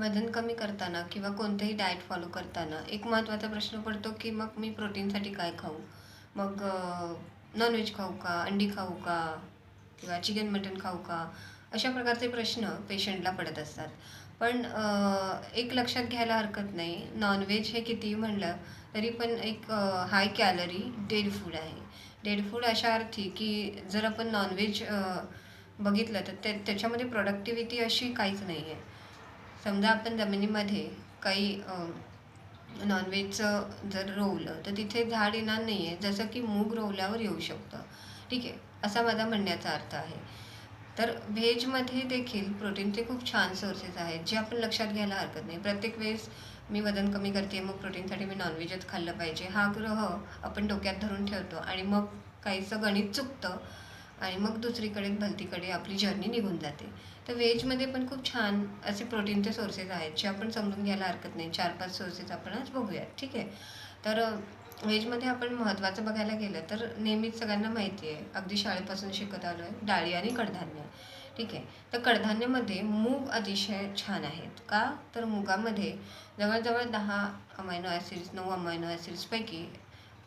वजन कमी करताना किंवा कोणतेही डाएट फॉलो करताना एक महत्त्वाचा प्रश्न पडतो, की मग मी प्रोटीनसाठी काय खाऊ? मग नॉन-व्हेज खाऊ का? अंडी खाऊ का? किंवा चिकन, मटण खाऊ का? अशा प्रकारचे प्रश्न पेशंटला पडत असतात. पण एक लक्षात घ्यायला हरकत नाही, नॉन-व्हेज हे कितीही म्हणलं तरी पण एक हाय कॅलरी डेड फूड आहे. डेड फूड अशा अर्थी, की जर आपण नॉन-व्हेज बघितलं तर त्याच्यामध्ये प्रॉडक्टिव्हिटी अशी काहीच नाही आहे. समजा आपण जमिनीमध्ये काही नॉनव्हेजचं जर रोवलं तर तिथे झाड येणार नाही आहे, जसं की मूग रोवल्यावर येऊ शकतं. ठीक आहे, असा माझा म्हणण्याचा अर्थ आहे. तर व्हेजमध्ये देखील प्रोटीनचे खूप छान सोर्सेस आहेत, जे आपण लक्षात घ्यायला हरकत नाही. प्रत्येक वेळेस मी वजन कमी करते मग प्रोटीनसाठी मी नॉनव्हेजच खाल्लं पाहिजे हा ग्रह आपण डोक्यात धरून ठेवतो आणि मग काहीसं गणित चुकतं आणि मग दुसरीकडे भलतीकडे आपली जर्नी निघून जाते. तर व्हेजमध्ये पण खूप छान असे प्रोटीनचे सोर्सेस आहेत, जे आपण समजून घ्यायला हरकत नाही. 4-5 सोर्सेस आपण आज बघूयात, ठीक आहे. तर व्हेजमध्ये आपण महत्त्वाचं बघायला गेलं तर नेहमीच सगळ्यांना माहिती आहे, अगदी शाळेपासून शिकत आलो आहे, डाळी आणि कडधान्य. ठीक आहे. तर कडधान्यामध्ये मूग अतिशय छान आहेत. का? तर मुगामध्ये जवळजवळ 10 अमायनो ॲसिड्स, 9 अमायनो ॲसिड्सपैकी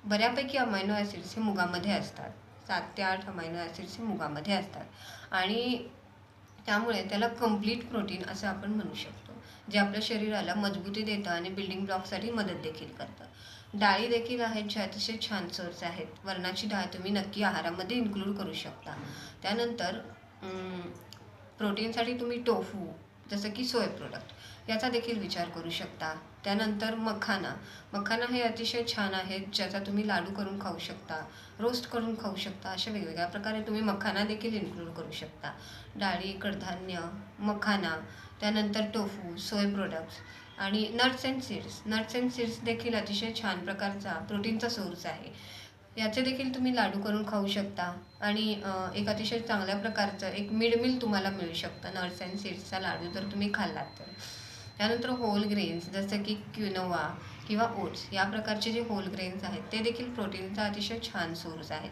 बऱ्यापैकी अमायनो ॲसिड्स हे मुगामध्ये असतात. 7 ते 8 अमायनो ॲसिड्स हे मुगामध्ये असतात आणि त्यामुळे त्याला कंप्लीट प्रोटीन असं आपण म्हणू शकतो, जे आपल्या शरीराला मजबूती देतं आणि बिल्डिंग ब्लॉकसाठी मदत देखील करतं. डाळी देखील आहेत, जे अतिशय छान सोर्स आहेत. वरणाची डाळ तुम्ही नक्की आहारामध्ये इन्क्लूड करू शकता. त्यानंतर प्रोटीनसाठी तुम्ही टोफू, जसं की सोय प्रोडक्ट, याचा देखील विचार करू शकता. त्यानंतर मखाना. मखाना हे अतिशय छान आहेत, ज्याचा तुम्ही लाडू करून खाऊ शकता, रोस्ट करून खाऊ शकता. अशा वेगवेगळ्या प्रकारे तुम्ही मखाना देखील इन्क्लूड करू शकता. डाळी, कडधान्य, मखाना, त्यानंतर टोफू, सोय प्रोडक्ट्स आणि nuts and seeds. Nuts and seeds देखील अतिशय छान प्रकारचा प्रोटीनचा सोर्स आहे. याचे देखील तुम्ही लाडू करून खाऊ शकता आणि एक अतिशय चांगल्या प्रकारचं एक मिड मील तुम्हाला मिळू शकतं नट्स अँड सीड्सचा लाडू जर तुम्ही खाल्लात तर. त्यानंतर होल ग्रेन्स जसं की क्विनोवा किंवा ओट्स या प्रकारचे जे होल ग्रेन्स आहेत ते देखील प्रोटीनचा अतिशय छान सोर्स आहेत.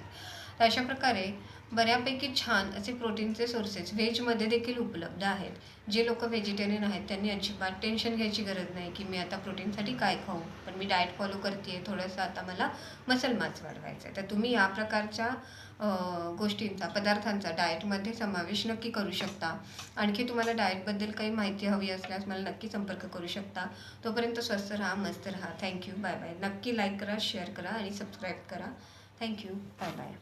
तर अशा प्रकारे बऱ्यापैकी छान असे प्रोटीनचे सोर्सेस व्हेजमध्ये देखील उपलब्ध आहेत. जे लोक व्हेजिटेरियन आहेत त्यांनी अजिबात टेन्शन घ्यायची गरज नाही, की मी आता प्रोटीनसाठी काय खाऊ, पण मी डाएट फॉलो करते आहे, थोडंसं आता मला मसल मास वाढवायचं आहे. तर तुम्ही या प्रकारच्या गोष्टींचा, पदार्थांचा डाएटमध्ये समावेश नक्की करू शकता. आणखी तुम्हाला डाएटबद्दल काही माहिती हवी असल्यास मला नक्की संपर्क करू शकता. तोपर्यंत स्वस्थ राहा, मस्त राहा. Thank you, bye bye. नक्की लाईक करा, शेअर करा आणि सबस्क्राईब करा. Thank you, bye bye.